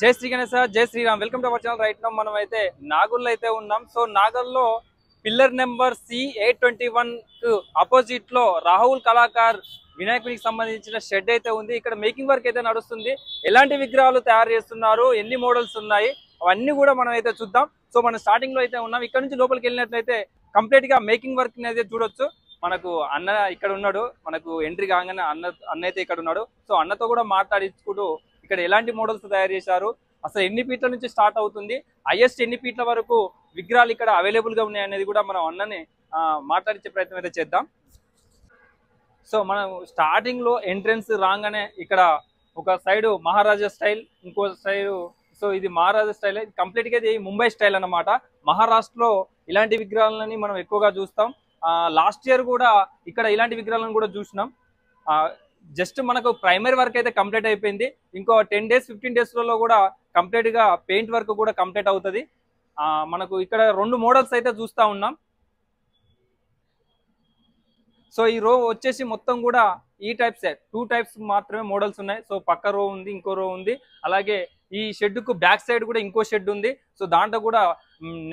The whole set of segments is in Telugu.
జై శ్రీ గణేశ జై Shriram welcome to our channel. Right now మనం అయితే నాగూర్లో అయితే ఉన్నాం. సో నాగర్లో పిల్లర్ నెంబర్ C821 కు ఆపోజిట్ లో రాహుల్ కళాకార్ వినాయకుడికి సంబంధించిన షెడ్ అయితే ఉంది. ఇక్కడ మేకింగ్ వర్క్ అయితే నడుస్తుంది. ఎలాంటి విగ్రహాలు తయారు చేస్తున్నారు, ఎన్ని మోడల్స్ ఉన్నాయి, అవన్నీ కూడా మనం అయితే చూద్దాం. సో మనం స్టార్టింగ్ లో అయితే ఉన్నాం. ఇక్కడ నుంచి లోపలికి వెళ్ళినట్లయితే కంప్లీట్ గా మేకింగ్ వర్క్ అయితే చూడొచ్చు. మనకు అన్న ఇక్కడ ఉన్నాడు, మనకు ఎంట్రీ కాగానే అన్న అయితే ఇక్కడ ఉన్నాడు. సో అన్నతో కూడా మాట్లాడించుకుంటూ ఇక్కడ ఎలాంటి మోడల్స్ తయారు చేశారు, అసలు ఎన్ని ఫీట్ల నుంచి స్టార్ట్ అవుతుంది, హైయెస్ట్ ఎన్ని ఫీట్ల వరకు విగ్రహాలు ఇక్కడ అవైలబుల్ గా ఉన్నాయి అనేది కూడా మనం అన్నని మాట్లాడించే ప్రయత్నం అయితే చేద్దాం. సో మనం స్టార్టింగ్ లో ఎంట్రన్స్ రాగానే ఇక్కడ ఒక సైడ్ మహారాజా స్టైల్, ఇంకో సైడ్, సో ఇది మహారాజా స్టైల్, కంప్లీట్ గా ఇది ముంబై స్టైల్ అన్నమాట. మహారాష్ట్రలో ఇలాంటి విగ్రహాలని మనం ఎక్కువగా చూస్తాం. లాస్ట్ ఇయర్ కూడా ఇక్కడ ఇలాంటి విగ్రహాలను కూడా చూసినాం. జస్ట్ మనకు ప్రైమరీ వర్క్ అయితే కంప్లీట్ అయిపోయింది. ఇంకో 10 days 15 days లలో కూడా కంప్లీట్ గా పెయింట్ వర్క్ కూడా కంప్లీట్ అవుతుంది. మనకు ఇక్కడ 2 మోడల్స్ అయితే చూస్తా ఉన్నాం. సో ఈ రో వచ్చేసి మొత్తం కూడా ఈ టైప్స్ 2 types మాత్రమే మోడల్స్ ఉన్నాయి. సో పక్క రో ఉంది, ఇంకో రో ఉంది. అలాగే ఈ షెడ్ కు బ్యాక్ సైడ్ కూడా ఇంకో షెడ్ ఉంది. సో దాంట్లో కూడా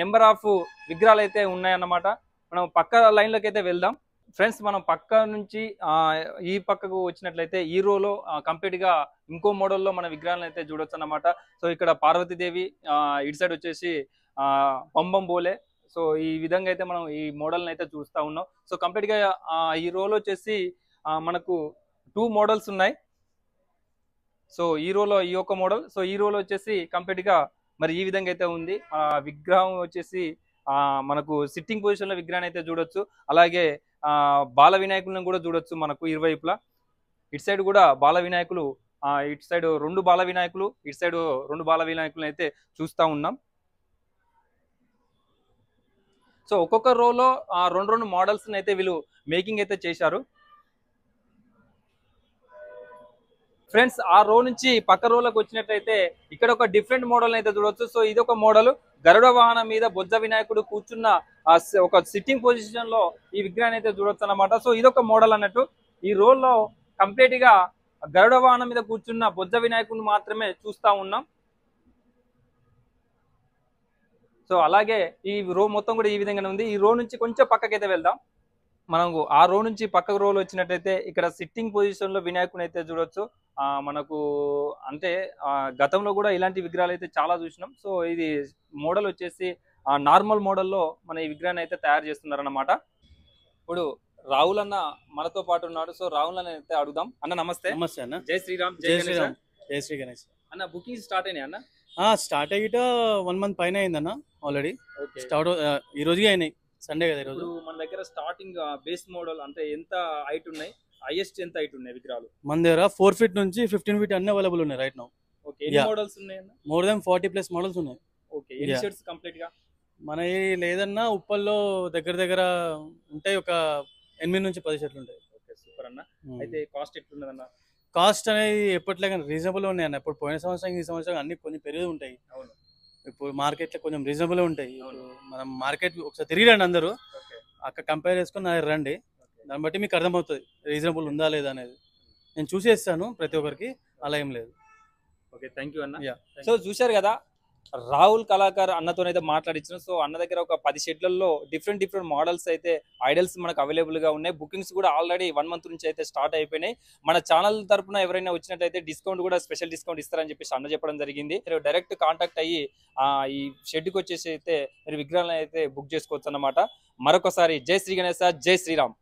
నెంబర్ ఆఫ్ విగ్రహాలు అయితే ఉన్నాయన్నమాట. మనం పక్క లైన్లోకి అయితే వెళ్దాం. ఫ్రెండ్స్ మనం పక్క నుంచి ఈ పక్కకు వచ్చినట్లయితే ఈ రోలో కంప్లీట్ గా ఇంకో మోడల్లో మన విగ్రహాలను అయితే చూడొచ్చు అన్నమాట. సో ఇక్కడ పార్వతీదేవి, ఇటు సైడ్ వచ్చేసి పంబం బోలే. సో ఈ విధంగా అయితే మనం ఈ మోడల్ని అయితే చూస్తా ఉన్నాం. సో కంప్లీట్ గా ఈ రోలో వచ్చేసి మనకు 2 మోడల్స్ ఉన్నాయి. సో ఈ రోలో ఈ ఒక మోడల్, సో ఈ రోలో వచ్చేసి కంప్లీట్ గా మరి ఈ విధంగా అయితే ఉంది. విగ్రహం వచ్చేసి మనకు సిట్టింగ్ పొజిషన్ లో విగ్రహాన్ని అయితే చూడొచ్చు. అలాగే బాల వినాయకులను కూడా చూడొచ్చు మనకు ఇరువైపులా. ఇటు సైడ్ కూడా బాల వినాయకులు, ఇటు సైడ్ 2 బాల వినాయకులు, ఇటు సైడ్ 2 బాల వినాయకులను అయితే చూస్తా ఉన్నాం. సో ఒక్కొక్క రోలో 2 మోడల్స్ అయితే వీళ్ళు మేకింగ్ అయితే చేశారు. ఫ్రెండ్స్ ఆ రో నుంచి పక్క రోలకు వచ్చినట్లయితే ఇక్కడ ఒక డిఫరెంట్ మోడల్ అయితే చూడవచ్చు. సో ఇది ఒక మోడల్, గరుడ వాహనం మీద బొజ్జ వినాయకుడు కూర్చున్న ఒక సిట్టింగ్ పొజిషన్ లో ఈ విగ్రహాన్ని అయితే చూడొచ్చు అన్నమాట. సో ఇదొక మోడల్ అన్నట్టు. ఈ రోల్లో కంప్లీట్ గా గరుడ వాహనం మీద కూర్చున్న బొజ్జ వినాయకుడిని మాత్రమే చూస్తా ఉన్నాం. సో అలాగే ఈ రో మొత్తం కూడా ఈ విధంగానే ఉంది. ఈ రో నుంచి కొంచెం పక్కకైతే వెళ్దాం. మనకు ఆ రో నుంచి పక్క రోలు వచ్చినట్టయితే ఇక్కడ సిట్టింగ్ పొజిషన్ లో వినాయకుని అయితే చూడొచ్చు. మనకు అంటే గతంలో కూడా ఇలాంటి విగ్రహాలు అయితే చాలా చూసినాం. సో ఇది మోడల్ వచ్చేసి నార్మల్ మోడల్లో మన ఈ విగ్రహాన్ని అయితే తయారు చేస్తున్నారు అన్నమాట. ఇప్పుడు రాహుల్ అన్న మనతో పాటు ఉన్నాడు. సో రాహుల్ అన్న అయితే అడుగుదాం. అన్న నమస్తే. నమస్తే అన్న. జై శ్రీరామ్. జై శ్రీరామ్. జై శ్రీ గణేష్. అన్న బుకింగ్ స్టార్ట్ అయినాయి అన్న? స్టార్ట్ అయ్యిట 1 month పైన అయిందన్న. ఆల్రెడీ స్టార్ట్ ఈ రోజుగా అయినాయి. సండే కదా ఈరోజు. మన దగ్గర స్టార్టింగ్ బేస్ మోడల్ అంటే ఎంత హైట్ ఉన్నాయి, హైయెస్ట్ ఎంత హైట్ ఉన్నాయి విగ్రహాలు? మన దగ్గర 4 feet నుంచి 15 feet అన్ని అవైలబుల్ ఉన్నాయి రైట్ నౌ. ఓకే, ఎన్ని మోడల్స్ ఉన్నాయి అన్న? మోర్ దెన్ 40+ మోడల్స్ ఉన్నాయి. ఓకే, ఎన్ని షెడ్స్ కంప్లీట్ గా? మన లేదన్నా ఉప్పల్లో దగ్గర దగ్గర ఉంటాయి, ఒక 8 నుంచి 10 షెడ్లు ఉంటాయి. ఓకే సూపర్ అన్న. అయితే కాస్ట్ ఎట్లున్నదన్న? కాస్ట్ అనేది ఎప్పటిలాగా రీజనబుల్ ఉన్నాయి అన్న. ఇప్పుడు పోయిన సంవత్సరం ఈ సంవత్సరం అన్ని కొంచెం పెరిగి ఉంటాయి. అవును, ఇప్పుడు మార్కెట్లో కొంచెం రీజనబుల్ ఉంటాయి. మనం మార్కెట్ ఒకసారి తిరిగి రండి అందరూ, అక్కడ కంపేర్ చేసుకుని రండి. దాన్ని బట్టి మీకు అర్థమవుతుంది రీజనబుల్ ఉందా లేదా అనేది. నేను చూసేస్తాను ప్రతి ఒక్కరికి, అలా ఏం లేదు. ఓకే, థ్యాంక్ యూ అన్న. సో చూశారు కదా, రాహుల్ కళాకార్ అన్నతోనైతే మాట్లాడించాను. సో అన్న దగ్గర ఒక 10 షెడ్లలో డిఫరెంట్ మోడల్స్ అయితే ఐడల్స్ మనకు అవైలబుల్ గా ఉన్నాయి. బుకింగ్స్ కూడా ఆల్రెడీ 1 month నుంచి అయితే స్టార్ట్ అయిపోయినాయి. మన ఛానల్ తరపున ఎవరైనా వచ్చినట్టయితే డిస్కౌంట్ కూడా స్పెషల్ డిస్కౌంట్ ఇస్తారని చెప్పేసి అన్న చెప్పడం జరిగింది. మీరు డైరెక్ట్ కాంటాక్ట్ అయ్యి ఈ షెడ్కి వచ్చేసి అయితే మీరు విగ్రహాలను అయితే బుక్ చేసుకోవచ్చు అన్నమాట. మరొకసారి జై శ్రీ గణేశ, జై శ్రీరామ్.